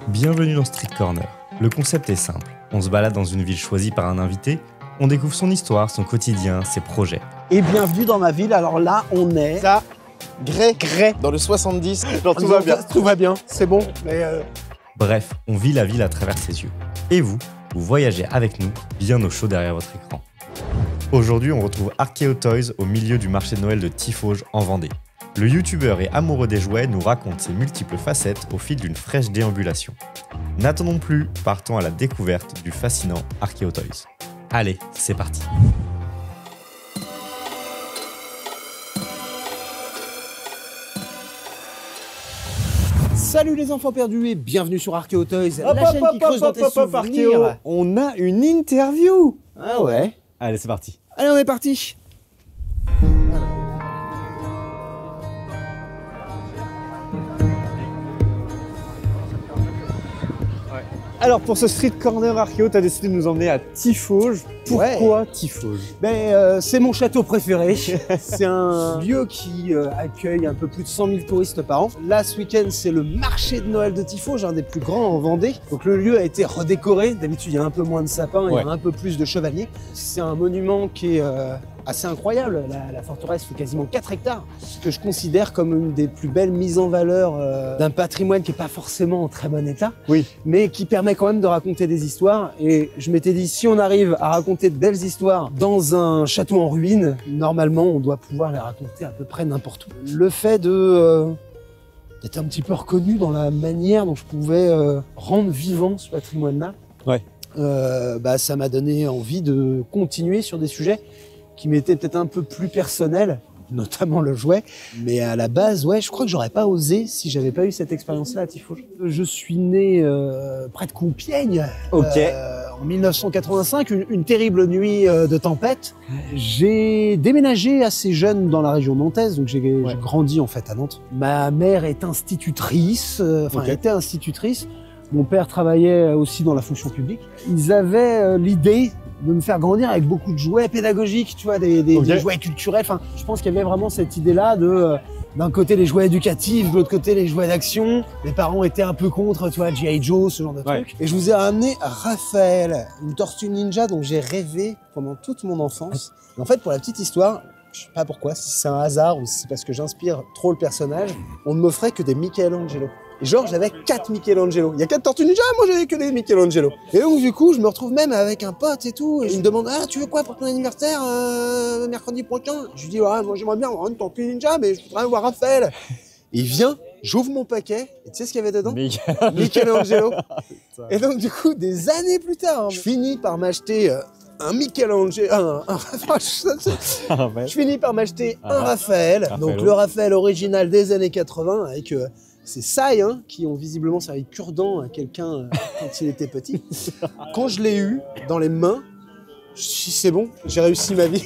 Bienvenue dans Street Corner. Le concept est simple. On se balade dans une ville choisie par un invité, on découvre son histoire, son quotidien, ses projets. Et bienvenue dans ma ville. Alors là, on est Ça, Grès, dans le 70. Genre tout va bien. Tout va bien, c'est bon. Mais Bref, on vit la ville à travers ses yeux. Et vous voyagez avec nous, bien au chaud derrière votre écran. Aujourd'hui, on retrouve Arkeo Toys au milieu du marché de Noël de Tiffauges en Vendée. Le youtubeur et amoureux des jouets nous raconte ses multiples facettes au fil d'une fraîche déambulation. N'attendons plus, partons à la découverte du fascinant Arkeo Toys. Allez, c'est parti. salut les enfants perdus et bienvenue sur Arkeo Toys, la chaîne qui creuse dans tes souvenirs. Arkeo. On a une interview. Ah ouais. Allez, c'est parti. Allez, on est parti. Alors pour ce Street Corner Arkeo, tu as décidé de nous emmener à Tiffauges. Pourquoi Tiffauges? C'est mon château préféré. C'est un lieu qui accueille un peu plus de 100 000 touristes par an. Là, ce week-end, c'est le marché de Noël de Tiffauges, un des plus grands en Vendée. Donc le lieu a été redécoré. D'habitude, il y a un peu moins de sapins, il y a un peu plus de chevaliers. C'est un monument qui est assez incroyable. La forteresse fait quasiment 4 hectares, que je considère comme une des plus belles mises en valeur d'un patrimoine qui n'est pas forcément en très bon état, mais qui permet quand même de raconter des histoires. Et je m'étais dit, si on arrive à raconter de belles histoires dans un château en ruine, normalement, on doit pouvoir les raconter à peu près n'importe où. Le fait d'être un petit peu reconnu dans la manière dont je pouvais rendre vivant ce patrimoine-là, ça m'a donné envie de continuer sur des sujets qui m'étaient peut-être un peu plus personnels, notamment le jouet. Mais à la base, je crois que j'aurais pas osé si j'avais pas eu cette expérience-là à Tiffauges. Je suis né près de Compiègne, en 1985, une terrible nuit de tempête. J'ai déménagé assez jeune dans la région nantaise, donc j'ai grandi en fait à Nantes. Ma mère est institutrice, était institutrice. Mon père travaillait aussi dans la fonction publique. Ils avaient l'idée de me faire grandir avec beaucoup de jouets pédagogiques, tu vois, des jouets culturels. Enfin, je pense qu'il y avait vraiment cette idée-là de, d'un côté les jouets éducatifs, de l'autre côté les jouets d'action. Mes parents étaient un peu contre, tu vois, G.I. Joe, ce genre de trucs. Et je vous ai ramené Raphaël, une tortue ninja dont j'ai rêvé pendant toute mon enfance. Et en fait, pour la petite histoire, je sais pas pourquoi, si c'est un hasard ou si c'est parce que j'inspire trop le personnage, on ne m'offrait que des Michelangelo. Et genre, j'avais 4 Michelangelo. Il y a 4 Tortues Ninja, moi j'avais que des Michelangelo. Et donc du coup, je me retrouve même avec un pote et tout, et il me demande, ah, tu veux quoi pour ton anniversaire mercredi prochain? Je lui dis, ouais, moi j'aimerais bien avoir une Tortue Ninja, mais je voudrais voir Raphaël. Et il vient, j'ouvre mon paquet, et tu sais ce qu'il y avait dedans? Michelangelo. Et donc du coup, des années plus tard, je finis par m'acheter un Michelangelo, je finis par m'acheter un Raphaël, donc le Raphaël original des années 80, avec ces sailles qui ont visiblement servi de cure-dent à quelqu'un quand il était petit. Quand je l'ai eu dans les mains, je me suis dit, c'est bon, j'ai réussi ma vie.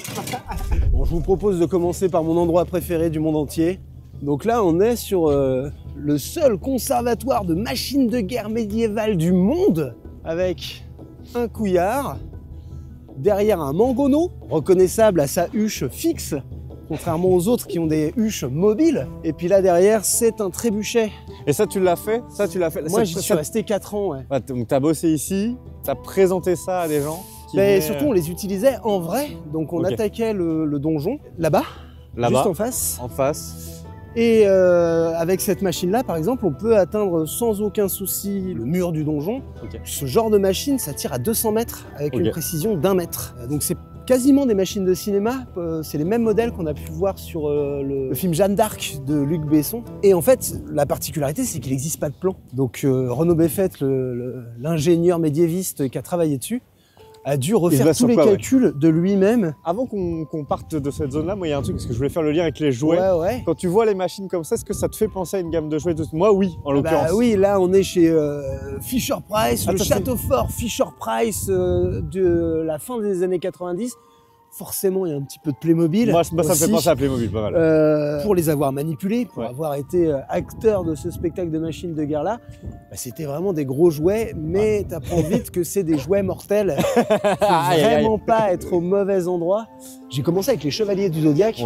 Bon, je vous propose de commencer par mon endroit préféré du monde entier. Donc là, on est sur le seul conservatoire de machines de guerre médiévales du monde, avec un couillard, derrière un mangonneau, reconnaissable à sa huche fixe, contrairement aux autres qui ont des huches mobiles. Et puis là derrière, c'est un trébuchet. Et ça, tu l'as fait? Moi, j'y suis resté 4 ans, Donc t'as bossé ici, t'as présenté ça à des gens surtout, on les utilisait en vrai. Donc on attaquait le donjon, là-bas, juste en face. En face. Et avec cette machine-là, par exemple, on peut atteindre sans aucun souci le mur du donjon. Ce genre de machine, ça tire à 200 mètres avec une précision d'1 mètre. Donc c'est quasiment des machines de cinéma, c'est les mêmes modèles qu'on a pu voir sur le film Jeanne d'Arc de Luc Besson. Et en fait, la particularité, c'est qu'il n'existe pas de plan. Donc Renaud Beffet, l'ingénieur médiéviste qui a travaillé dessus, a dû refaire tous les calculs de lui-même. Avant qu'on parte de cette zone-là, moi il y a un truc, parce que je voulais faire le lien avec les jouets. Quand tu vois les machines comme ça, est-ce que ça te fait penser à une gamme de jouets? Moi oui, en l'occurrence. Oui, là on est chez Fisher Price, le château fort Fisher Price de la fin des années 90. Forcément, il y a un petit peu de Playmobil. Moi, ça me fait penser à Playmobil, pas mal. Pour les avoir manipulés, pour avoir été acteur de ce spectacle de machines de guerre-là, c'était vraiment des gros jouets, mais t'apprends vite que c'est des jouets mortels. Faut vraiment pas être au mauvais endroit. J'ai commencé avec les Chevaliers du Zodiaque.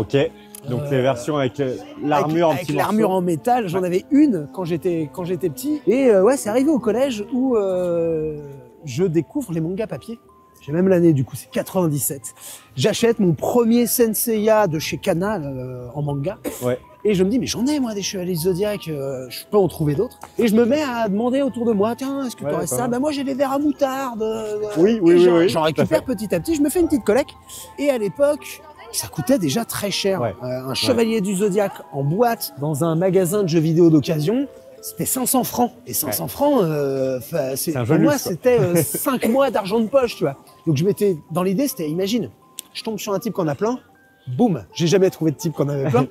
Donc les versions avec l'armure en petit avec l'armure en métal, j'en avais une quand j'étais petit. Et ouais, c'est arrivé au collège où je découvre les mangas papier. J'ai même l'année du coup, c'est 97. J'achète mon premier Senseiya de chez Kana en manga. Ouais. Et je me dis, mais j'en ai moi des Chevaliers Zodiac, je peux en trouver d'autres. Et je me mets à demander autour de moi, tiens, est-ce que tu aurais ça? Bah moi j'ai des verres à moutarde. Oui. J'en récupère petit à petit, je me fais une petite collecte. Et à l'époque, ça coûtait déjà très cher. Ouais. Un Chevalier du Zodiac en boîte dans un magasin de jeux vidéo d'occasion, c'était 500 francs. Et 500 francs, pour moi, c'était 5 mois d'argent de poche, tu vois. Donc je m'étais, dans l'idée, c'était, imagine, je tombe sur un type qu'on a plein, boum, j'ai jamais trouvé de type qu'on avait plein.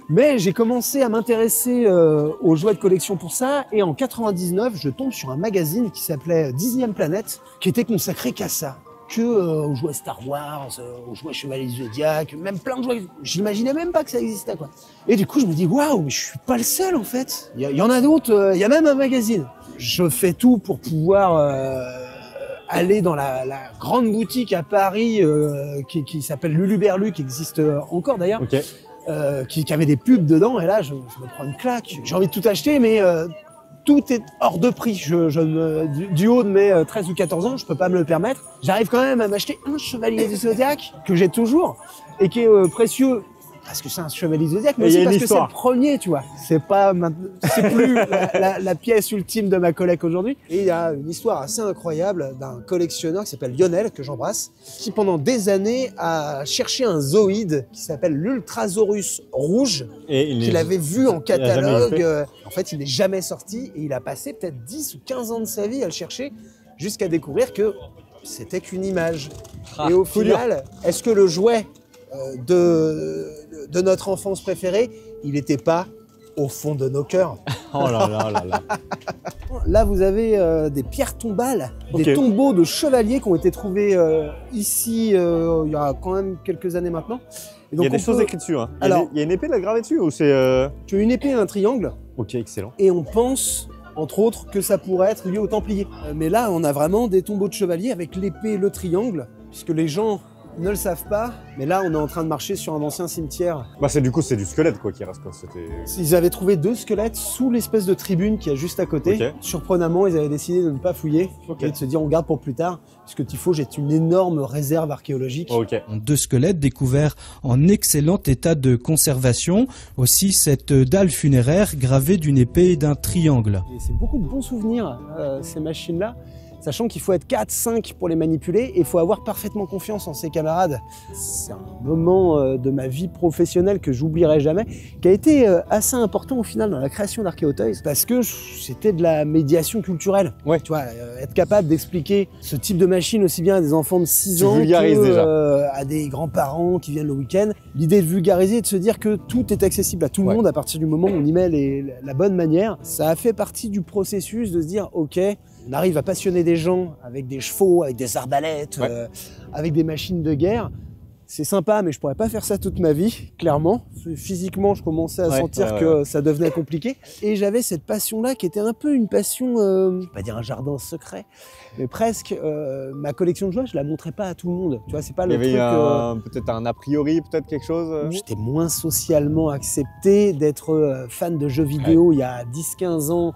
Mais j'ai commencé à m'intéresser aux jouets de collection pour ça. Et en 99, je tombe sur un magazine qui s'appelait 10e Planète, qui était consacré qu'à ça. Aux jouets Star Wars, aux jouets Chevalier Zodiac, même plein de jouets. J'imaginais même pas que ça existait, quoi. Et du coup, je me dis, waouh, mais je suis pas le seul, en fait. Il y en a d'autres, il y a même un magazine. Je fais tout pour pouvoir aller dans la grande boutique à Paris qui s'appelle Luluberlu, qui existe encore d'ailleurs, qui avait des pubs dedans. Et là, je me prends une claque. J'ai envie de tout acheter, mais tout est hors de prix. Du haut de mes 13 ou 14 ans, je peux pas me le permettre. J'arrive quand même à m'acheter un Chevalier du Zodiac que j'ai toujours et qui est précieux. Parce que c'est un Chevalier Zodiac, mais aussi parce que c'est le premier, tu vois. C'est plus la pièce ultime de ma collecte aujourd'hui. Et il y a une histoire assez incroyable d'un collectionneur qui s'appelle Lionel, que j'embrasse, qui pendant des années a cherché un Zoïde qui s'appelle l'Ultrasaurus rouge, qu'il avait vu en catalogue. En fait, il n'est jamais sorti et il a passé peut-être 10 ou 15 ans de sa vie à le chercher jusqu'à découvrir que c'était qu'une image. Et au final, est-ce que le jouet de notre enfance préférée, il n'était pas au fond de nos cœurs? Oh là là là là. Là, vous avez des pierres tombales, des tombeaux de chevaliers qui ont été trouvés ici il y a quand même quelques années maintenant. Et donc, il y a des choses écrites dessus. Hein. Il y a une épée là gravée dessus ou c'est Tu as une épée et un triangle. Ok, excellent. Et on pense, entre autres, que ça pourrait être lié aux Templiers. Mais là, on a vraiment des tombeaux de chevaliers avec l'épée et le triangle, puisque les gens ne le savent pas, mais là on est en train de marcher sur un ancien cimetière. Bah c'est du squelette quoi qui reste quoi. Ils avaient trouvé 2 squelettes sous l'espèce de tribune qui est juste à côté. Surprenamment, ils avaient décidé de ne pas fouiller et de se dire on garde pour plus tard, puisque Tifauge est une énorme réserve archéologique. 2 squelettes découverts en excellent état de conservation, aussi cette dalle funéraire gravée d'une épée et d'un triangle. Et c'est beaucoup de bons souvenirs ces machines-là. Sachant qu'il faut être 4-5 pour les manipuler et il faut avoir parfaitement confiance en ses camarades. C'est un moment de ma vie professionnelle que j'oublierai jamais, qui a été assez important au final dans la création d'Archeo Toys, parce que c'était de la médiation culturelle. Ouais. Tu vois, être capable d'expliquer ce type de machine aussi bien à des enfants de 6 ans à des grands-parents qui viennent le week-end. L'idée de vulgariser et de se dire que tout est accessible à tout le monde à partir du moment où on y met la bonne manière, ça a fait partie du processus de se dire ok, on arrive à passionner des gens avec des chevaux, avec des arbalètes, avec des machines de guerre. C'est sympa, mais je pourrais pas faire ça toute ma vie, clairement. Physiquement, je commençais à sentir que ça devenait compliqué. Et j'avais cette passion-là qui était un peu une passion, je vais pas dire un jardin secret, mais presque. Ma collection de jouets, je la montrais pas à tout le monde. Tu vois, c'est pas le truc. Il y avait peut-être un a priori, peut-être quelque chose. J'étais moins socialement accepté d'être fan de jeux vidéo il y a 10-15 ans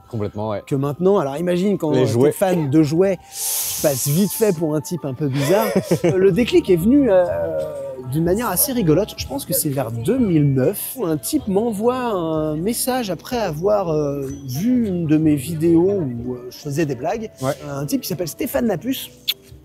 que maintenant. Alors imagine quand t'es fan de jouets, tu passes vite fait pour un type un peu bizarre. Le déclic est venu d'une manière assez rigolote. Je pense que c'est vers 2009 où un type m'envoie un message après avoir vu une de mes vidéos où je faisais des blagues. Un type qui s'appelle Stéphane Lapuce,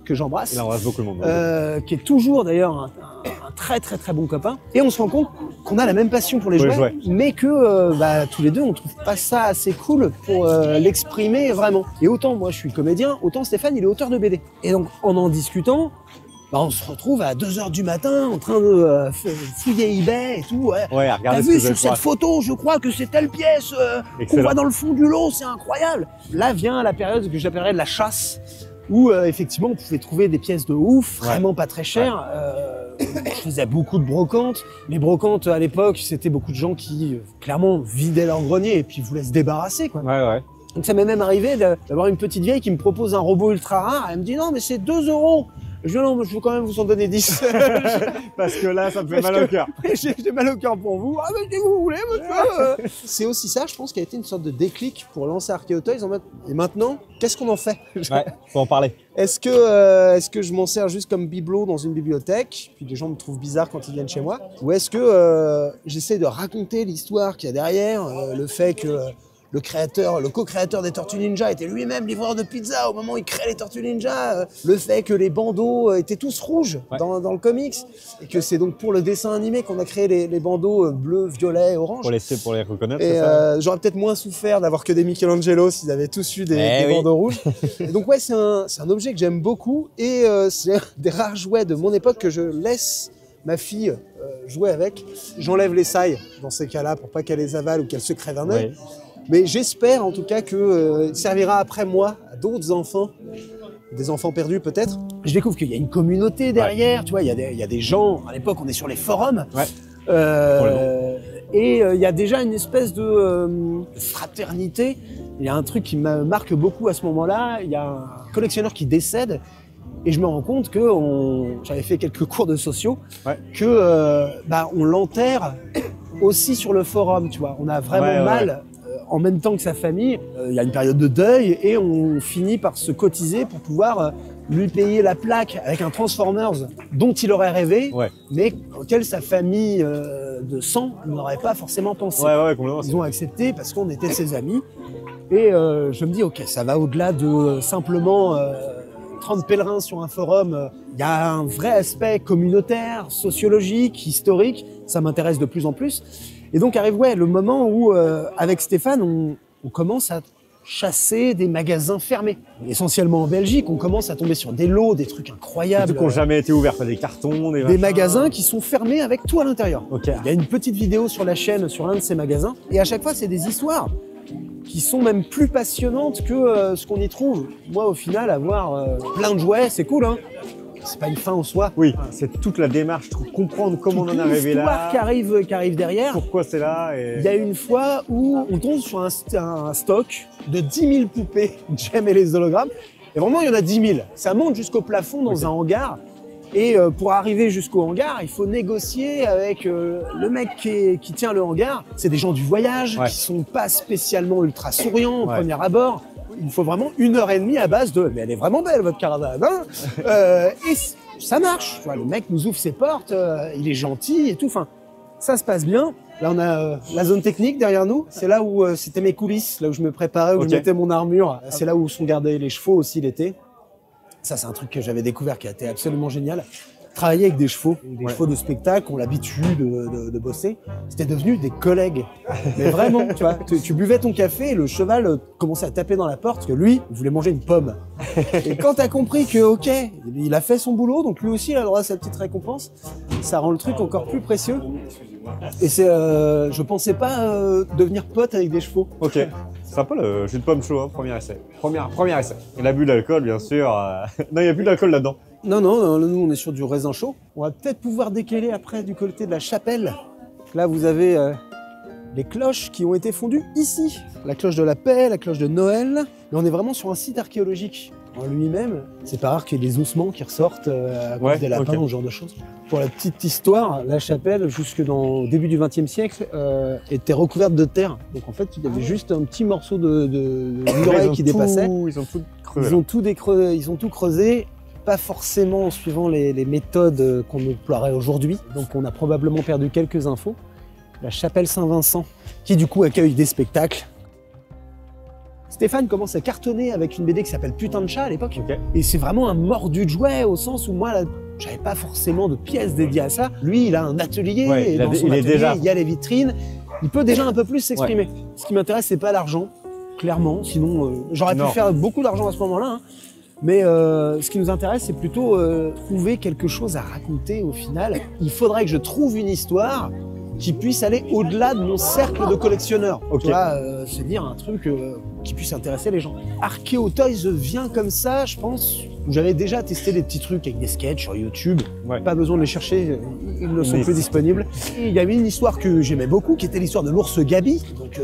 que j'embrasse. Il embrasse beaucoup le monde. Qui est toujours d'ailleurs un très très très bon copain. Et on se rend compte qu'on a la même passion pour les jouets, mais que tous les deux on trouve pas ça assez cool pour l'exprimer vraiment. Et autant moi je suis comédien, autant Stéphane il est auteur de BD. Et donc en discutant, on se retrouve à 2h du matin en train de fouiller eBay et tout. T'as vu sur cette photo, je crois que c'est telle pièce qu'on voit dans le fond du lot, c'est incroyable. Là vient la période que j'appellerais de la chasse, où effectivement on pouvait trouver des pièces de ouf, vraiment pas très chères. Je faisais beaucoup de brocantes. Les brocantes à l'époque, c'était beaucoup de gens qui clairement vidaient leur grenier et puis voulaient se débarrasser, quoi. Donc ça m'est même arrivé d'avoir une petite vieille qui me propose un robot ultra rare. Elle me dit non mais c'est 2 €. Je dis non, je veux quand même vous en donner 10. Parce que là, ça me fait mal au cœur. J'ai mal au cœur pour vous. Ah, mais si vous voulez, monsieur. C'est aussi ça, je pense, qui a été une sorte de déclic pour lancer Archeo Toys en mode, et maintenant, qu'est-ce qu'on en fait? Ouais, faut en parler. Est-ce que je m'en sers juste comme bibelot dans une bibliothèque, puis les gens me trouvent bizarre quand ils viennent chez moi? Ou est-ce que j'essaie de raconter l'histoire qu'il y a derrière, le fait que le co-créateur des Tortues Ninja était lui-même livreur de pizza au moment où il crée les Tortues Ninja, le fait que les bandeaux étaient tous rouges dans le comics, et que c'est donc pour le dessin animé qu'on a créé les bandeaux bleu, violet, orange. Pour les reconnaître, et c'est ça. j'aurais peut-être moins souffert d'avoir que des Michelangelo s'ils avaient tous eu des bandeaux rouges. Et donc ouais, c'est un objet que j'aime beaucoup, et c'est un des rares jouets de mon époque que je laisse ma fille jouer avec. J'enlève les sailles dans ces cas-là pour pas qu'elle les avale ou qu'elle se crève un œil. Mais j'espère en tout cas qu'il servira après moi à d'autres enfants, des enfants perdus peut-être. Je découvre qu'il y a une communauté derrière, tu vois, il y a des gens, à l'époque on est sur les forums, et il y a déjà une espèce de fraternité. Il y a un truc qui me marque beaucoup à ce moment-là, il y a un collectionneur qui décède, et je me rends compte que j'avais fait quelques cours de sociaux, que on l'enterre aussi sur le forum, tu vois. On a vraiment mal... en même temps que sa famille, il y a une période de deuil et on finit par se cotiser pour pouvoir lui payer la plaque avec un Transformers dont il aurait rêvé, mais auquel sa famille de sang n'aurait pas forcément pensé. Ils ont accepté parce qu'on était ses amis. Et je me dis, ok, ça va au-delà de simplement 30 pèlerins sur un forum. Il y a un vrai aspect communautaire, sociologique, historique. Ça m'intéresse de plus en plus. Et donc arrive le moment où, avec Stéphane, on commence à chasser des magasins fermés. Essentiellement en Belgique, on commence à tomber sur des lots, des trucs incroyables. Des trucs qui n'ont jamais été ouverts, des cartons, des magasins qui sont fermés avec tout à l'intérieur. Il y a une petite vidéo sur la chaîne sur l'un de ces magasins. Et à chaque fois, c'est des histoires qui sont même plus passionnantes que ce qu'on y trouve. Moi, au final, avoir plein de jouets, c'est cool, hein. C'est pas une fin en soi. Oui, c'est toute la démarche, comprendre comment on en est arrivé là. Qui arrive derrière. Pourquoi c'est là. Il y a une fois où on tombe sur un stock de 10 000 poupées Jem et les hologrammes. Et vraiment, il y en a 10 000. Ça monte jusqu'au plafond dans un hangar. Et pour arriver jusqu'au hangar, il faut négocier avec le mec qui tient le hangar. C'est des gens du voyage qui sont pas spécialement ultra souriants au premier abord. Il faut vraiment 1h30 à base de « mais elle est vraiment belle votre caravane hein !» Et ça marche. Le mec nous ouvre ses portes, il est gentil et tout. Enfin, ça se passe bien. Là, on a la zone technique derrière nous. C'est là où c'était mes coulisses, là où je me préparais, où je mettais mon armure. C'est là où sont gardés les chevaux aussi l'été. Ça, c'est un truc que j'avais découvert qui a été absolument génial. Travailler avec des chevaux de spectacle, ont l'habitude de bosser, c'était devenu des collègues. Mais vraiment, tu vois, tu buvais ton café et le cheval commençait à taper dans la porte parce que lui, il voulait manger une pomme. Et quand t'as compris que, ok, il a fait son boulot, donc lui aussi, il a le droit à sa petite récompense, ça rend le truc encore plus précieux. Et je pensais pas devenir pote avec des chevaux. Ok. Sympa le jus de pomme chaud, hein, premier essai. Premier essai. Il a bu de l'alcool, bien sûr. Non, il n'y a plus d'alcool là-dedans. Non, nous on est sur du raisin chaud. On va peut-être pouvoir décaler après du côté de la chapelle. Là, vous avez les cloches qui ont été fondues ici. La cloche de la paix, la cloche de Noël. Mais on est vraiment sur un site archéologique en lui-même. C'est pas rare qu'il y ait des ossements qui ressortent à cause des lapins ou ce genre de choses. Pour la petite histoire, la chapelle, jusque au début du XXe siècle, était recouverte de terre. Donc en fait, il y avait juste un petit morceau de muraille qui dépassait. Ils ont tout creusé. Ils ont tout creusé. Pas forcément en suivant les méthodes qu'on déploierait aujourd'hui. Donc on a probablement perdu quelques infos. La chapelle Saint-Vincent, qui du coup accueille des spectacles. Stéphane commence à cartonner avec une BD qui s'appelle Putain de chat à l'époque. Et c'est vraiment un mordu de jouet au sens où moi, j'avais pas forcément de pièces dédiées à ça. Lui, il a un atelier, et dans son atelier, il y a les vitrines. Il peut déjà un peu plus s'exprimer. Ce qui m'intéresse, c'est pas l'argent, clairement. Sinon, j'aurais pu faire beaucoup d'argent à ce moment-là. Hein. Mais ce qui nous intéresse, c'est plutôt trouver quelque chose à raconter au final. Il faudrait que je trouve une histoire qui puisse aller au-delà de mon cercle de collectionneurs. Tu vois, se dire un truc qui puisse intéresser les gens. Archeo Toys vient comme ça, je pense. J'avais déjà testé des petits trucs avec des sketchs sur YouTube. Pas besoin de les chercher, ils ne sont plus disponibles. Et il y avait une histoire que j'aimais beaucoup, qui était l'histoire de l'ours Gabi, donc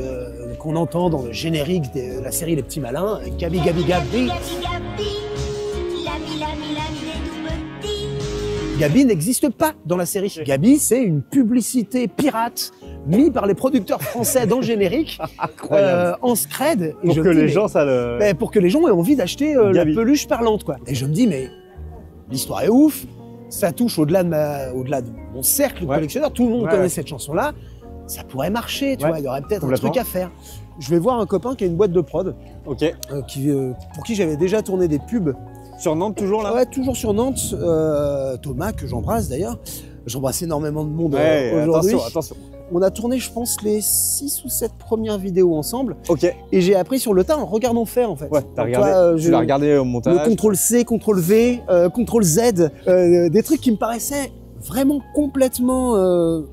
qu'on entend dans le générique de la série Les Petits Malins. Gabi, Gabi, Gabi. Gabi n'existe pas dans la série. Gabi, c'est une publicité pirate mise par les producteurs français dans le générique, en scred. Pour que les gens, pour que les gens aient envie d'acheter la peluche parlante, quoi. Et je me dis, mais l'histoire est ouf. Ça touche au-delà de mon cercle de collectionneurs. Tout le monde connaît cette chanson-là. Ça pourrait marcher, tu vois. Il y aurait peut-être un truc à faire. Je vais voir un copain qui a une boîte de prod. Ok. Pour qui j'avais déjà tourné des pubs. Sur Nantes, toujours là? Ouais, toujours sur Nantes. Thomas, que j'embrasse d'ailleurs. J'embrasse énormément de monde aujourd'hui. Attention. On a tourné, je pense, les 6 ou 7 premières vidéos ensemble. Ok. Et j'ai appris sur le tas en regardant faire, en fait. Ouais, tu l'as regardé au montage. Le CTRL-C, CTRL-V, CTRL-Z, des trucs qui me paraissaient vraiment complètement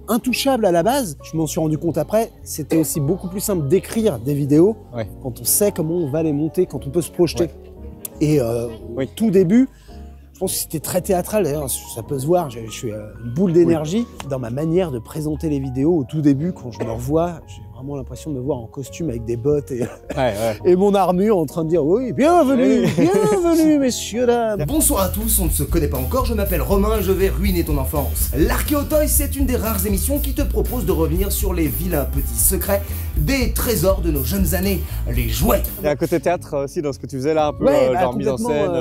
intouchables à la base. Je m'en suis rendu compte après, c'était aussi beaucoup plus simple d'écrire des vidéos quand on sait comment on va les monter, quand on peut se projeter. Et tout début, je pense que c'était très théâtral, d'ailleurs ça peut se voir, je suis une boule d'énergie dans ma manière de présenter les vidéos. Au tout début, quand je me revois, j'ai vraiment l'impression de me voir en costume avec des bottes et mon armure en train de dire oui, bienvenue messieurs, dames. Bonsoir à tous, on ne se connaît pas encore, je m'appelle Romain et je vais ruiner ton enfance. L'Archéotoys, c'est une des rares émissions qui te propose de revenir sur les vilains petits secrets des trésors de nos jeunes années, les jouets. Et à côté théâtre aussi, dans ce que tu faisais là, un peu genre mise en scène.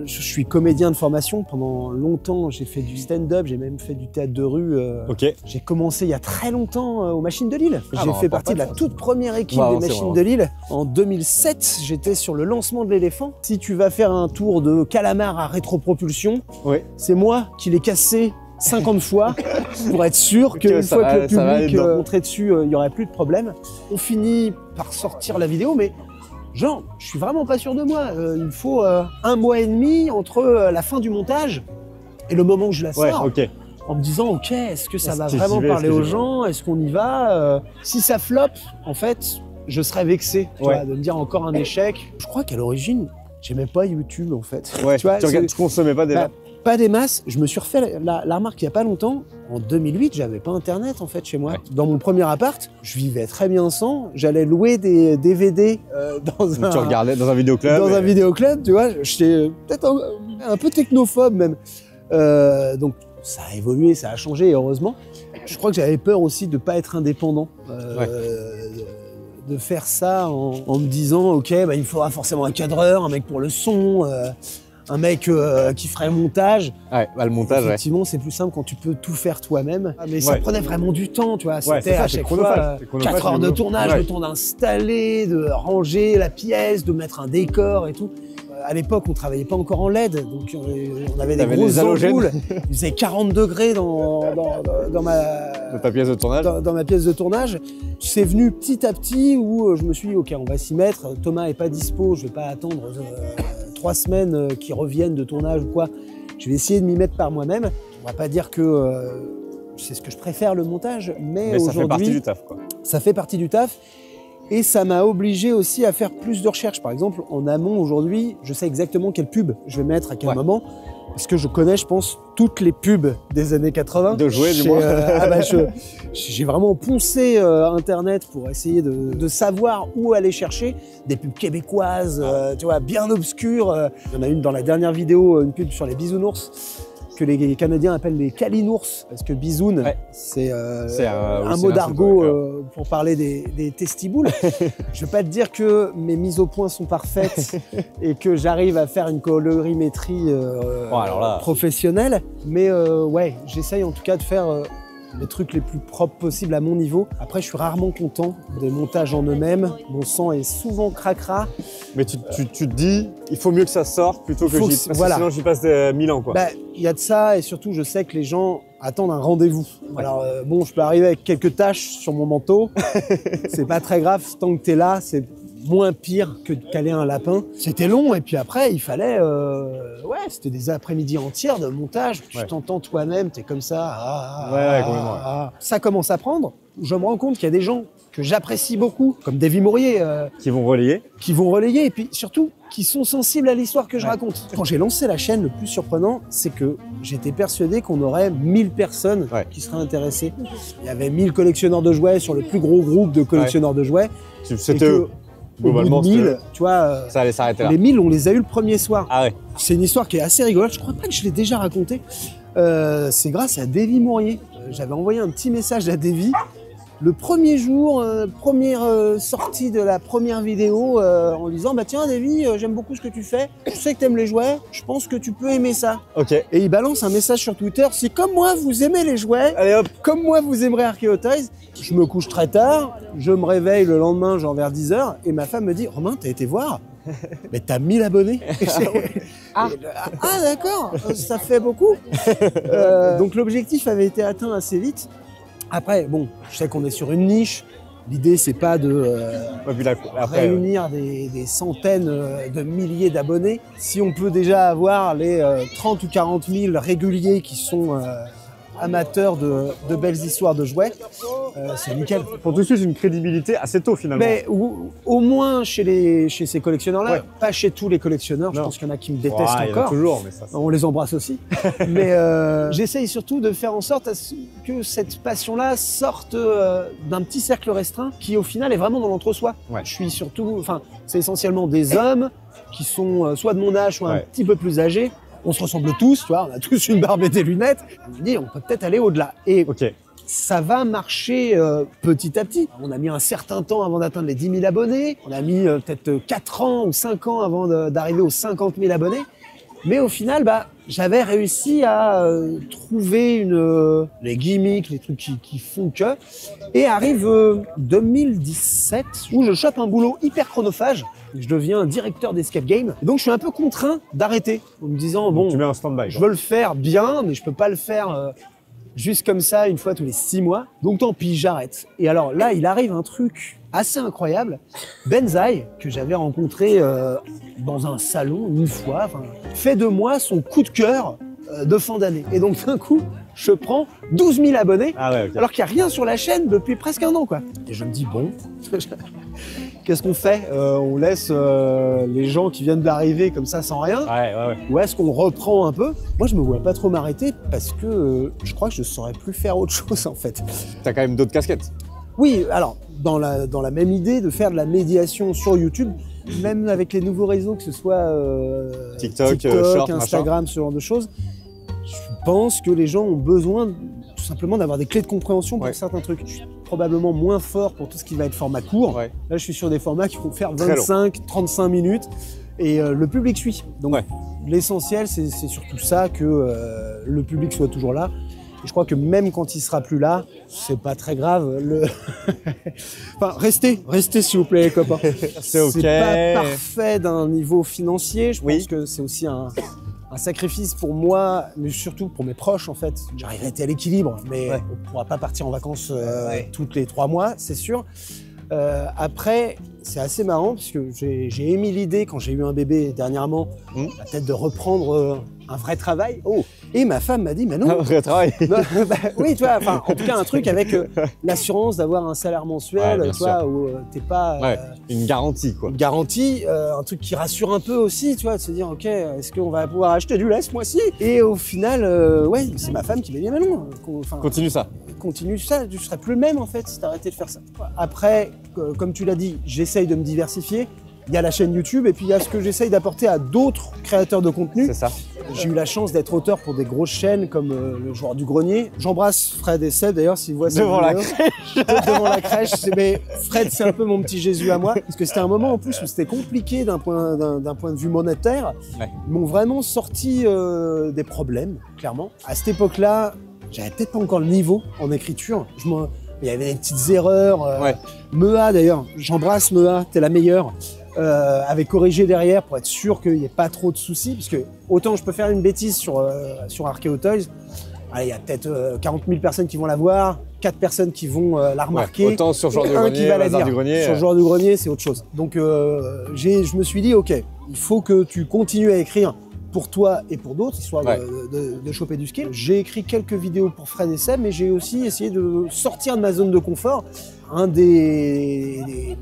Je suis comédien de formation. Pendant longtemps, j'ai fait du stand-up, j'ai même fait du théâtre de rue. J'ai commencé il y a très longtemps aux Machines de Lille. J'ai fait partie de la toute première équipe des Machines de Lille. En 2007, j'étais sur le lancement de l'éléphant. Si tu vas faire un tour de calamar à rétropropulsion, c'est moi qui l'ai cassé 50 fois pour être sûr qu'une fois que le public montrait dessus, il n'y aurait plus de problème. On finit par sortir la vidéo, mais genre, je suis vraiment pas sûr de moi. Il me faut 1 mois et demi entre la fin du montage et le moment où je la sors. En me disant, ok, est-ce que ça va vraiment parler aux gens? Est-ce qu'on y va? Si ça floppe, en fait, je serais vexé tu vois, de me dire encore un échec. Je crois qu'à l'origine, j'aimais pas YouTube, en fait. Tu consommais pas déjà? Pas des masses. Je me suis refait la remarque il y a pas longtemps. En 2008, j'avais pas internet en fait chez moi. Dans mon premier appart, je vivais très bien sans. J'allais louer des DVD tu regardais dans un vidéoclub. Dans un vidéoclub, tu vois. J'étais peut-être un peu technophobe même. Donc ça a évolué, ça a changé heureusement. Je crois que j'avais peur aussi de pas être indépendant. De faire ça en me disant ok, il me faudra forcément un cadreur, un mec pour le son. Un mec qui ferait le montage. Le montage, effectivement, c'est plus simple quand tu peux tout faire toi-même. Mais ça prenait vraiment du temps, tu vois. C'était à chaque fois 4 heures de tournage, le temps d'installer, de ranger la pièce, de mettre un décor et tout. À l'époque, on travaillait pas encore en LED, donc on avait des grosses ampoules. Il faisait 40 degrés dans ta pièce de tournage. Dans ma pièce de tournage. C'est venu petit à petit où je me suis dit, ok, on va s'y mettre. Thomas est pas dispo, je vais pas attendre 3 semaines qu'ils reviennent de tournage ou quoi. Je vais essayer de m'y mettre par moi-même. On va pas dire que c'est ce que je préfère le montage, mais aujourd'hui, ça fait partie du taf, quoi. Ça fait partie du taf. Et ça m'a obligé aussi à faire plus de recherches. Par exemple, en amont, aujourd'hui, je sais exactement quelle pub je vais mettre à quel moment. Parce que je connais, je pense, toutes les pubs des années 80. De jouer, du moins. J'ai vraiment poncé Internet pour essayer de savoir où aller chercher des pubs québécoises, tu vois, bien obscures. Il y en a une dans la dernière vidéo, une pub sur les bisounours, que les Canadiens appellent les calinours, parce que bisoun, c'est un mot d'argot pour parler des testiboules. Je vais pas te dire que mes mises au point sont parfaites et que j'arrive à faire une colorimétrie professionnelle, mais j'essaye en tout cas de faire les trucs les plus propres possibles à mon niveau. Après, je suis rarement content des montages en eux-mêmes. Mon sang est souvent cracra. Mais tu te dis, il faut mieux que ça sorte plutôt que sinon j'y passe 1000 ans, quoi. Il y a de ça, et surtout, je sais que les gens attendent un rendez-vous. Alors, je peux arriver avec quelques taches sur mon manteau. C'est pas très grave, tant que t'es là, c'est moins pire que de caler un lapin. C'était long, et puis après, il fallait... c'était des après-midi entières de montage. Tu t'entends toi-même, t'es comme ça. Complètement. Ça commence à prendre. Je me rends compte qu'il y a des gens que j'apprécie beaucoup, comme Davy Mourier. Qui vont relayer. Et puis surtout, qui sont sensibles à l'histoire que je raconte. Quand j'ai lancé la chaîne, le plus surprenant, c'est que j'étais persuadé qu'on aurait 1000 personnes qui seraient intéressées. Il y avait 1000 collectionneurs de jouets sur le plus gros groupe de collectionneurs de jouets. C'était eux. globalement, bout de 1000, tu vois, ça allait s'arrêter là. Les 1000, on les a eu le premier soir. Ah ouais. C'est une histoire qui est assez rigolote, je crois pas que je l'ai déjà racontée. C'est grâce à Davy Mourier. J'avais envoyé un petit message à Davy. Le premier jour, première sortie de la première vidéo, en lui disant « Bah tiens Davy, j'aime beaucoup ce que tu fais, je sais que t'aimes les jouets, je pense que tu peux aimer ça. » Ok. Et il balance un message sur Twitter « Si comme moi vous aimez les jouets, allez hop, comme moi vous aimerez Archeo Toys », je me couche très tard, je me réveille le lendemain genre vers 10h et ma femme me dit « Romain, t'as été voir ? Mais t'as 1000 abonnés !» Ah d'accord, ça fait beaucoup. Donc l'objectif avait été atteint assez vite. Après, bon, je sais qu'on est sur une niche. L'idée, c'est pas de réunir des centaines de milliers d'abonnés. Si on peut déjà avoir les 30 ou 40 000 réguliers qui sont amateurs de belles histoires de jouets, c'est nickel. Pour tout de suite une crédibilité assez tôt finalement. Mais au moins chez ces collectionneurs-là, ouais. Pas chez tous les collectionneurs. Non. Je pense qu'il y en a qui me détestent encore. Il y en a toujours, mais ça, on les embrasse aussi. Mais j'essaye surtout de faire en sorte que cette passion-là sorte d'un petit cercle restreint qui au final est vraiment dans l'entre-soi. Ouais. Je suis surtout, enfin, c'est essentiellement des hommes qui sont soit de mon âge, soit un petit peu plus âgés. On se ressemble tous, tu vois, on a tous une barbe et des lunettes. On me dit, on peut peut-être aller au-delà. Et ça va marcher petit à petit. On a mis un certain temps avant d'atteindre les 10 000 abonnés. On a mis peut-être 4 ans ou 5 ans avant d'arriver aux 50 000 abonnés. Mais au final, j'avais réussi à trouver les gimmicks, les trucs qui font que. Et arrive 2017, où je chope un boulot hyper chronophage. Je deviens directeur d'Escape Game. Donc je suis un peu contraint d'arrêter, en me disant, bon, tu mets un stand-by, je veux le faire bien, mais je peux pas le faire juste comme ça, une fois tous les 6 mois. Donc tant pis, j'arrête. Et alors là, il arrive un truc assez incroyable. Benzaï, que j'avais rencontré dans un salon une fois, fait de moi son coup de cœur de fin d'année. Et donc d'un coup, je prends 12 000 abonnés, alors qu'il n'y a rien sur la chaîne depuis presque un an, quoi. Et je me dis, bon, qu'est-ce qu'on fait? On laisse les gens qui viennent d'arriver comme ça sans rien? Ou est-ce qu'on reprend un peu? Moi, je me vois pas trop m'arrêter parce que je crois que je saurais plus faire autre chose, en fait. T'as quand même d'autres casquettes? Oui, alors, dans la même idée de faire de la médiation sur YouTube, même avec les nouveaux réseaux, que ce soit TikTok, Short, Instagram, ce genre de choses, je pense que les gens ont besoin tout simplement d'avoir des clés de compréhension pour certains trucs. Je suis probablement moins fort pour tout ce qui va être format court. Là, je suis sur des formats qui vont faire 25-35 minutes et le public suit. Donc, l'essentiel, c'est surtout ça, que le public soit toujours là. Et je crois que même quand il sera plus là, c'est pas très grave. Enfin, restez s'il vous plaît, les copains. C'est pas parfait d'un niveau financier. Je pense que c'est aussi un sacrifice pour moi, mais surtout pour mes proches, en fait. J'arriverai à être à l'équilibre, mais on pourra pas partir en vacances toutes les 3 mois, c'est sûr. Après, c'est assez marrant parce que j'ai émis l'idée quand j'ai eu un bébé dernièrement, peut-être de reprendre un vrai travail. Et ma femme m'a dit, mais non. Un vrai travail. Oui, tu vois, enfin, en tout cas, un truc avec l'assurance d'avoir un salaire mensuel, tu vois, où t'es pas. Une garantie, quoi. Une garantie, un truc qui rassure un peu aussi, tu vois, de se dire, ok, est-ce qu'on va pouvoir acheter du lait ce mois-ci? Et au final, c'est ma femme qui m'a dit, mais non. Continue ça. Continue ça, tu serais plus le même en fait si t'arrêtais de faire ça. Après, comme tu l'as dit, j'essaye de me diversifier. Il y a la chaîne YouTube et puis il y a ce que j'essaye d'apporter à d'autres créateurs de contenu. C'est ça. J'ai eu la chance d'être auteur pour des grosses chaînes comme le Joueur du Grenier. J'embrasse Fred et Seb d'ailleurs s'ils voient cette vidéo. Devant la crèche. Mais Fred, c'est un peu mon petit Jésus à moi. Parce que c'était un moment en plus où c'était compliqué d'un point de vue monétaire. Ils m'ont vraiment sorti des problèmes, clairement. À cette époque-là, j'avais peut-être pas encore le niveau en écriture. Il y avait des petites erreurs. Mea d'ailleurs, j'embrasse Mea, t'es la meilleure. Avait corrigé derrière pour être sûr qu'il n'y ait pas trop de soucis. Parce que autant je peux faire une bêtise sur Archeo Toys, il y a peut-être 40 000 personnes qui vont la voir, 4 personnes qui vont la remarquer. Autant sur Joueur du Grenier, Sur Joueur du Grenier, c'est autre chose. Donc je me suis dit, ok, il faut que tu continues à écrire pour toi et pour d'autres, histoire de choper du skill. J'ai écrit quelques vidéos pour Fred et Seb, mais j'ai aussi essayé de sortir de ma zone de confort. Un des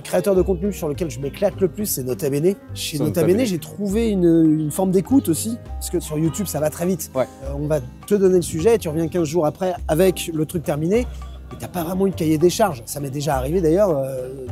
créateurs de contenu sur lequel je m'éclate le plus, c'est Nota Bene. Chez Nota Bene, j'ai trouvé une forme d'écoute aussi, parce que sur YouTube, ça va très vite. On va te donner le sujet et tu reviens 15 jours après avec le truc terminé. et t'as pas vraiment une cahier des charges. Ça m'est déjà arrivé d'ailleurs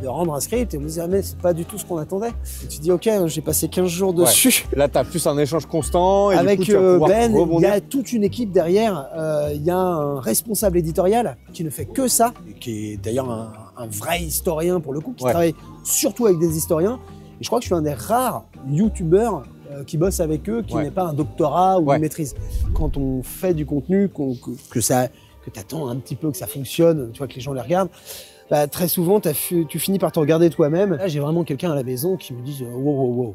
de rendre un script et on me disait, ah, mais c'est pas du tout ce qu'on attendait. Et tu dis, ok, j'ai passé 15 jours dessus. Ouais. Là, t'as plus un échange constant. Et avec du coup, tu vas pouvoir Ben, rebondir. il y a toute une équipe derrière. Il y a un responsable éditorial qui ne fait que ça, et qui est d'ailleurs un vrai historien pour le coup, qui travaille surtout avec des historiens. Et je crois que je suis un des rares youtubeurs qui bosse avec eux, qui n'est pas un doctorat ou une maîtrise. Quand on fait du contenu, que t'attends un petit peu que ça fonctionne, tu vois, que les gens les regardent, bah, très souvent, tu finis par te regarder toi-même. Là, j'ai vraiment quelqu'un à la maison qui me dit wow,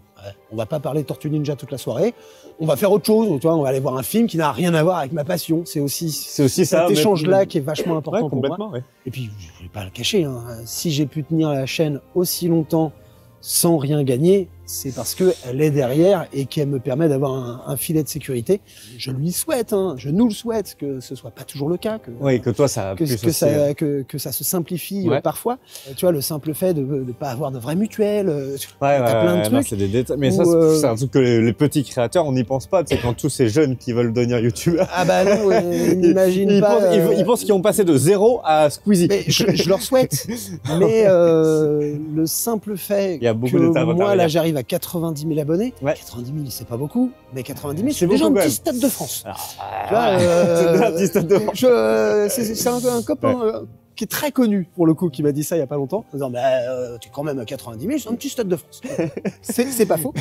on va pas parler de Tortue Ninja toute la soirée, on va faire autre chose, tu vois, on va aller voir un film qui n'a rien à voir avec ma passion. C'est aussi cet échange-là qui est vachement important pour moi. Ouais. Et puis, je vais pas le cacher, hein, si j'ai pu tenir la chaîne aussi longtemps sans rien gagner, c'est parce qu'elle est derrière et qu'elle me permet d'avoir un filet de sécurité. Je lui souhaite, hein, je nous le souhaite, que ce soit pas toujours le cas. Que toi, ça que ça se simplifie parfois. Tu vois, le simple fait de ne pas avoir de vraie mutuelle, t'as plein de trucs. C'est des détails. Mais ça, c'est un truc que les petits créateurs, on n'y pense pas. C'est quand tous ces jeunes qui veulent devenir youtubeurs. Ah bah non, n'imagine pas. Ils pensent qu'ils ont passé de 0 à Squeezie. Mais je leur souhaite. Mais le simple fait que moi, là, j'arrive à 90 000 abonnés. 90 000, c'est pas beaucoup, mais 90 000, c'est déjà un petit stade de France. C'est un petit stade de France. C'est un copain qui est très connu, pour le coup, qui m'a dit ça il y a pas longtemps, en disant, tu es quand même à 90 000, c'est un petit stade de France. C'est pas faux.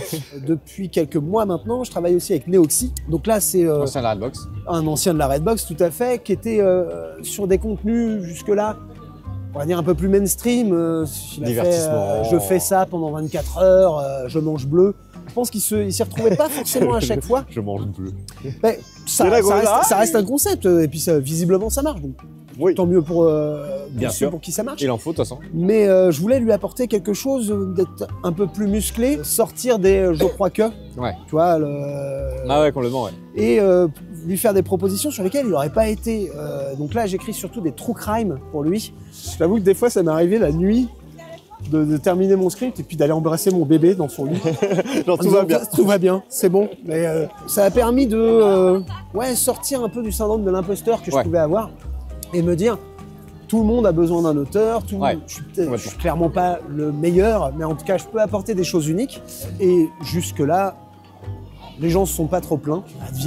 Depuis quelques mois maintenant, je travaille aussi avec Neoxy. Donc là, c'est ancien de la Redbox. Un ancien de la Redbox, tout à fait, qui était sur des contenus jusque-là, on va dire un peu plus mainstream. Divertissement. Je fais ça pendant 24 heures, je mange bleu. Je pense qu'il s'y retrouvait pas forcément à chaque fois. Je mange bleu. Mais ça reste un concept, et puis visiblement ça marche. Donc, tant mieux pour ceux pour qui ça marche. Il en faut de toute façon. Mais je voulais lui apporter quelque chose d'être un peu plus musclé, sortir des je crois que. Tu vois, complètement, et lui faire des propositions sur lesquelles il n'aurait pas été. Donc là, j'écris surtout des true crime pour lui. Je t'avoue que des fois, ça m'est arrivé la nuit de terminer mon script et puis d'aller embrasser mon bébé dans son lit. Genre tout va bien. Tout va bien, c'est bon. Mais ça a permis de sortir un peu du syndrome de l'imposteur que je pouvais avoir et me dire, tout le monde a besoin d'un auteur, je suis clairement pas le meilleur, mais en tout cas, je peux apporter des choses uniques. Et jusque-là, les gens ne se sont pas trop plaints.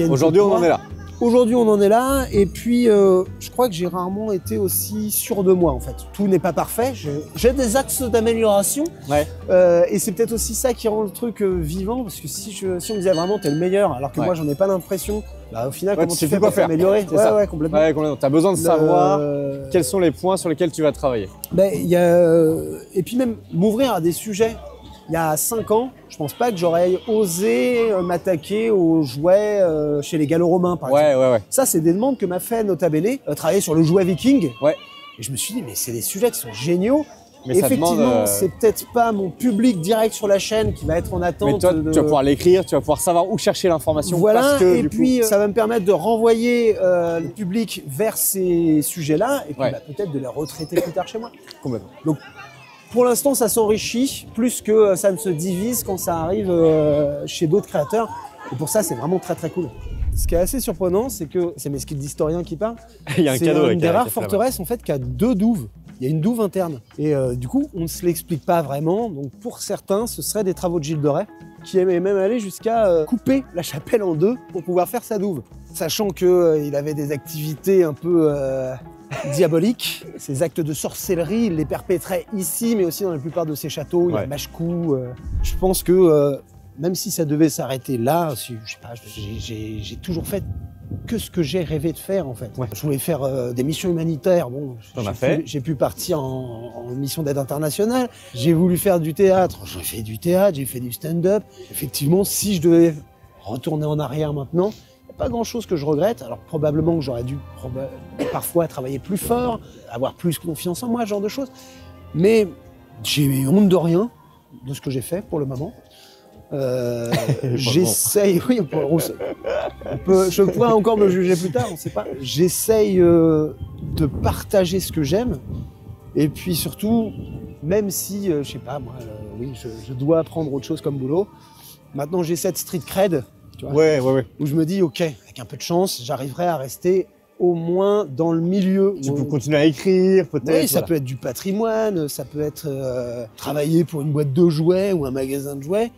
Aujourd'hui, on en est là. Aujourd'hui, on en est là. Et puis, je crois que j'ai rarement été aussi sûr de moi, en fait. Tout n'est pas parfait. J'ai des axes d'amélioration. Et c'est peut-être aussi ça qui rend le truc vivant. Parce que si on me disait vraiment, t'es le meilleur, alors que moi, j'en ai pas l'impression, au final, comment tu fais pour t'améliorer? Complètement. T'as besoin de savoir quels sont les points sur lesquels tu vas travailler. Et puis même, m'ouvrir à des sujets. Il y a 5 ans, je pense pas que j'aurais osé m'attaquer aux jouets chez les Gallo-Romains, par exemple. Ça, c'est des demandes que m'a fait Nota Bene, travailler sur le jouet viking. Et je me suis dit, mais c'est des sujets qui sont géniaux. Mais effectivement, c'est peut-être pas mon public direct sur la chaîne qui va être en attente. Mais toi, tu vas pouvoir l'écrire, tu vas pouvoir savoir où chercher l'information. Voilà, parce que, et puis ça va me permettre de renvoyer le public vers ces sujets-là, et puis peut-être de les retraiter plus tard chez moi. Complètement. Donc, pour l'instant, ça s'enrichit plus que ça ne se divise quand ça arrive chez d'autres créateurs. Et pour ça, c'est vraiment très très cool. Ce qui est assez surprenant, c'est que c'est mes skills d'historien qui parlent. Il y a un cadeau. C'est une des rares forteresses en fait qui a 2 douves. Il y a une douve interne. Et du coup, on ne se l'explique pas vraiment. Donc pour certains, ce seraient des travaux de Gilles de Rais, qui est même allé jusqu'à couper la chapelle en 2 pour pouvoir faire sa douve. Sachant qu'il avait des activités un peu diaboliques. Ces actes de sorcellerie, il les perpétrait ici, mais aussi dans la plupart de ses châteaux. Il y a Machecoul. Je pense que même si ça devait s'arrêter là, je sais pas, j'ai toujours fait que ce que j'ai rêvé de faire en fait. Je voulais faire des missions humanitaires. Bon, j'ai pu partir en mission d'aide internationale. J'ai voulu faire du théâtre. J'ai fait du théâtre, j'ai fait du stand-up. Effectivement, si je devais retourner en arrière maintenant, il n'y a pas grand-chose que je regrette. Alors probablement que j'aurais dû parfois travailler plus fort, avoir plus confiance en moi, ce genre de choses. Mais j'ai honte de rien de ce que j'ai fait pour le moment. J'essaye, oui, je pourrais encore me juger plus tard, on ne sait pas. J'essaye de partager ce que j'aime, et puis surtout, même si, je sais pas, moi, je dois apprendre autre chose comme boulot. Maintenant, j'ai cette street cred, tu vois, où je me dis, ok, avec un peu de chance, j'arriverai à rester au moins dans le milieu. Tu peux continuer à écrire, peut-être. Oui, ça peut être du patrimoine, ça peut être travailler pour une boîte de jouets ou un magasin de jouets.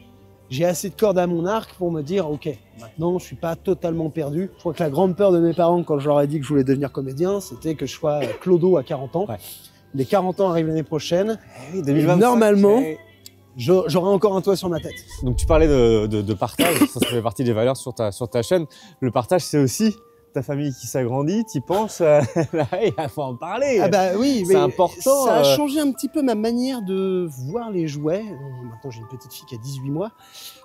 J'ai assez de cordes à mon arc pour me dire, ok, maintenant je suis pas totalement perdu. Je crois que la grande peur de mes parents quand je leur ai dit que je voulais devenir comédien, c'était que je sois clodo à 40 ans. Ouais. Les 40 ans arrivent l'année prochaine. Oui, 2025, normalement, j'aurai encore un toit sur ma tête. Donc tu parlais de partage, ça fait partie des valeurs sur ta chaîne. Le partage, c'est aussi ta famille qui s'agrandit, t'y penses, il faut en parler. Ah bah oui, c'est important. Ça a changé un petit peu ma manière de voir les jouets. Maintenant, j'ai une petite fille qui a 18 mois.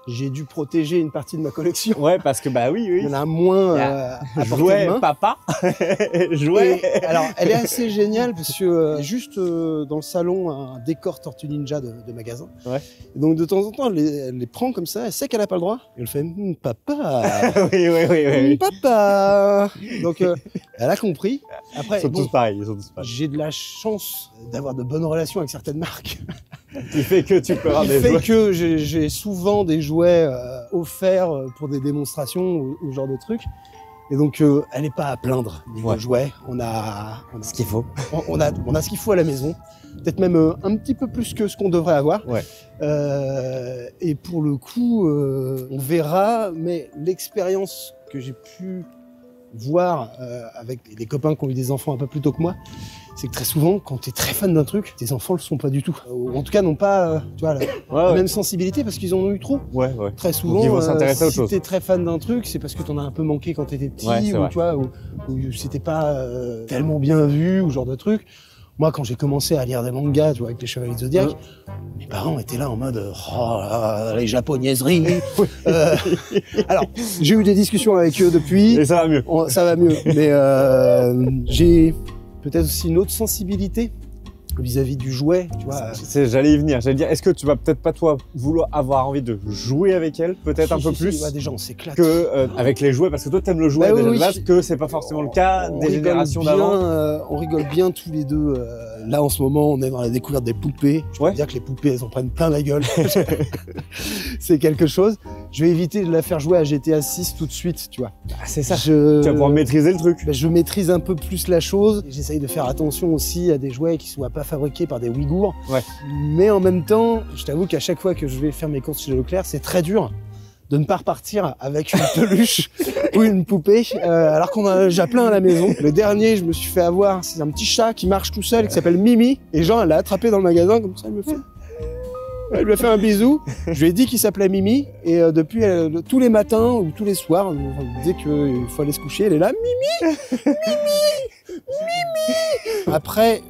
J'ai dû protéger une partie de ma collection. Ouais, parce que bah oui. Il y en a moins à jouets, papa. Jouets. Alors, elle est assez géniale parce que juste dans le salon, un décor Tortue Ninja de magasin. Ouais. Et donc de temps en temps, elle les prend comme ça. Elle sait qu'elle n'a pas le droit. Et elle fait papa. oui. Papa. Donc elle a compris. Après, ils sont tous pareils. J'ai de la chance d'avoir de bonnes relations avec certaines marques. Qui fait que tu peux avoir des jouets. Qui fait que j'ai souvent des jouets offerts pour des démonstrations ou ce genre de trucs. Et donc, elle n'est pas à plaindre niveau jouets. On a ce qu'il faut. On a ce qu'il faut à la maison. Peut-être même un petit peu plus que ce qu'on devrait avoir. Ouais. Et pour le coup, on verra. Mais l'expérience que j'ai pu voir avec des copains qui ont eu des enfants un peu plus tôt que moi, c'est que très souvent, quand tu es très fan d'un truc, tes enfants le sont pas du tout. Ou en tout cas, n'ont pas tu vois, la même sensibilité parce qu'ils en ont eu trop. Ouais. Très souvent, ils vont s'intéresser à autre chose. Si tu es très fan d'un truc, c'est parce que tu en as un peu manqué quand tu étais petit, ou, tu vois, ou c'était pas tellement bien vu, ou genre de truc. Moi, quand j'ai commencé à lire des mangas, tu vois, avec les Chevaliers du Zodiac, mes parents étaient là en mode oh là, les japonaiseries. Alors, j'ai eu des discussions avec eux depuis. Et ça va mieux. Ça va mieux. Mais j'ai peut-être aussi une autre sensibilité vis-à-vis du jouet, tu vois. J'allais y venir, j'allais dire, est-ce que tu vas peut-être pas toi vouloir avoir envie de jouer avec elle, peut-être un peu plus déjà on s'éclate que avec les jouets, parce que toi t'aimes le jouet déjà de base, que c'est pas forcément le cas des générations d'avant. On rigole bien tous les deux. Là en ce moment, on est dans la découverte des poupées. Je peux dire que les poupées, elles en prennent plein la gueule. C'est quelque chose. Je vais éviter de la faire jouer à GTA 6 tout de suite, tu vois. Ah, c'est ça. Tu vas pouvoir maîtriser le truc. Je maîtrise un peu plus la chose. J'essaye de faire attention aussi à des jouets qui soient pas fabriqués par des Ouïghours. Ouais. Mais en même temps, je t'avoue qu'à chaque fois que je vais faire mes courses chez Leclerc, c'est très dur de ne pas repartir avec une peluche ou une poupée, alors qu'on en a déjà plein à la maison. Le dernier, je me suis fait avoir, c'est un petit chat qui marche tout seul, qui s'appelle Mimi. Et Jean, elle l'a attrapé dans le magasin, comme ça, elle me fait... Elle lui a fait un bisou. Je lui ai dit qu'il s'appelait Mimi. Et depuis, tous les matins ou tous les soirs, dès qu'il faut aller se coucher, elle est là. Mimi, Mimi, Mimi. Après,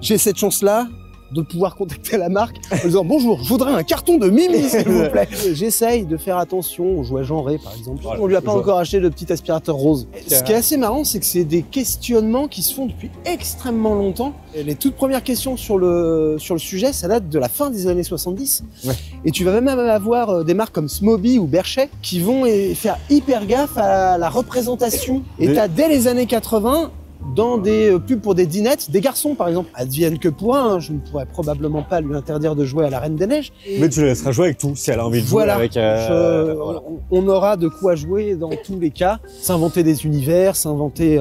j'ai cette chance-là de pouvoir contacter la marque en disant bonjour, je voudrais un carton de Mimi s'il vous plaît. J'essaye de faire attention aux jouets genrés par exemple. Voilà, on lui a pas encore acheté de petit aspirateur rose. Ce qui est assez marrant, c'est que c'est des questionnements qui se font depuis extrêmement longtemps. Et les toutes premières questions sur le sujet, ça date de la fin des années 70. Ouais. Et tu vas même avoir des marques comme Smoby ou Berchet qui vont faire hyper gaffe à la représentation. Et t'as dès les années 80 dans des pubs pour des dinettes, des garçons par exemple. Advienne que pour un, je ne pourrais probablement pas lui interdire de jouer à la Reine des Neiges. Mais tu le laisseras jouer avec tout si elle a envie de jouer avec... Voilà. On aura de quoi jouer dans tous les cas. S'inventer des univers, s'inventer...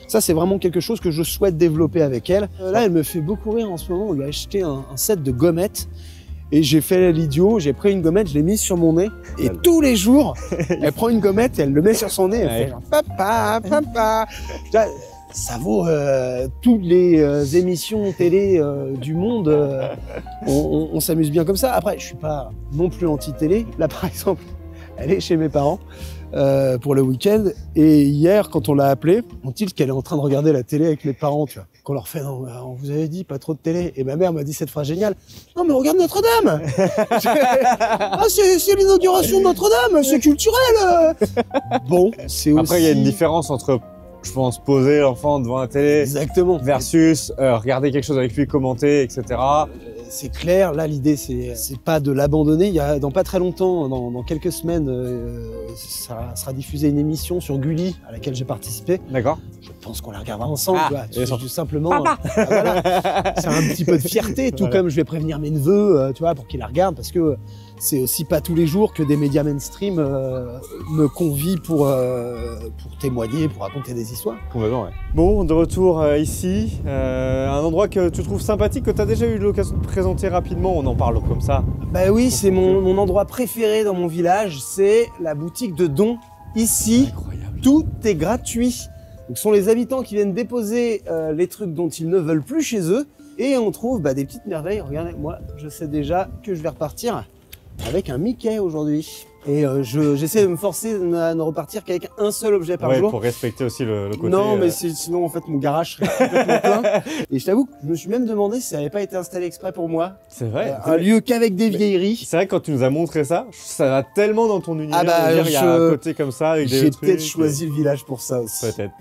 Ça, c'est vraiment quelque chose que je souhaite développer avec elle. Là, elle me fait beaucoup rire en ce moment. On lui a acheté un set de gommettes. Et j'ai fait l'idiot, j'ai pris une gommette, je l'ai mise sur mon nez. Et tous les jours, elle prend une gommette et elle le met sur son nez. Elle fait genre papa, papa. Ça vaut toutes les émissions télé du monde. On s'amuse bien comme ça. Après, je suis pas non plus anti-télé. Là, par exemple, elle est chez mes parents pour le week-end. Et hier, quand on l'a appelée, on dit qu'elle est en train de regarder la télé avec mes parents, tu vois. Qu'on leur fait, non, on vous avait dit, pas trop de télé. Et ma mère m'a dit cette phrase géniale. Non, mais regarde Notre-Dame. Ah, c'est l'inauguration de Notre-Dame, c'est culturel. Bon, c'est aussi... Après, il y a une différence entre... Je pense poser l'enfant devant la télé. Exactement. Versus regarder quelque chose avec lui, commenter, etc. C'est clair. Là, l'idée, c'est pas de l'abandonner. Il y a, dans pas très longtemps, dans quelques semaines, ça sera diffusé une émission sur Gulli à laquelle j'ai participé. D'accord. Je pense qu'on la regardera ensemble. Tout simplement. Papa. Voilà. C'est un petit peu de fierté, tout comme je vais prévenir mes neveux, tu vois, pour qu'ils la regardent, parce que c'est aussi pas tous les jours que des médias mainstream me convient pour témoigner, pour raconter des histoires. Complètement, ouais. Bon, de retour ici, un endroit que tu trouves sympathique, que tu as déjà eu l'occasion de présenter rapidement, on en parle comme ça. Bah oui, c'est mon endroit préféré dans mon village, c'est la boutique de dons. Ici, Incroyable. tout est gratuit. Donc, ce sont les habitants qui viennent déposer les trucs dont ils ne veulent plus chez eux. Et on trouve des petites merveilles. Regardez, moi, je sais déjà que je vais repartir avec un Mickey aujourd'hui. Et j'essaie de me forcer à ne repartir qu'avec un seul objet par jour. Pour respecter aussi le côté... Non, mais sinon, en fait, mon garage serait complètement plein. Et je t'avoue que je me suis même demandé si ça n'avait pas été installé exprès pour moi. C'est vrai. Un lieu qu'avec des vieilleries. C'est vrai que quand tu nous as montré ça, ça va tellement dans ton univers. Ah bah, de dire, il y a un côté comme ça avec des J'ai trucs. peut-être choisi le village pour ça aussi. Peut-être.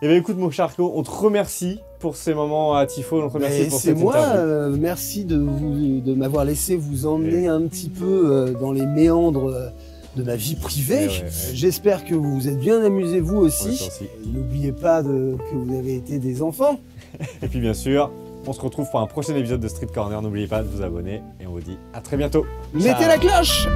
Eh bien écoute mon Charcot, on te remercie pour ces moments à Tifo, on te remercie pour C'est cette moi, interview. merci de m'avoir laissé vous emmener un petit peu dans les méandres de ma vie privée. Ouais. J'espère que vous vous êtes bien amusés vous Ouais, aussi. toi aussi. N'oubliez pas que vous avez été des enfants. Et puis bien sûr, on se retrouve pour un prochain épisode de Street Corner, n'oubliez pas de vous abonner et on vous dit à très bientôt. Mettez Ciao. la cloche!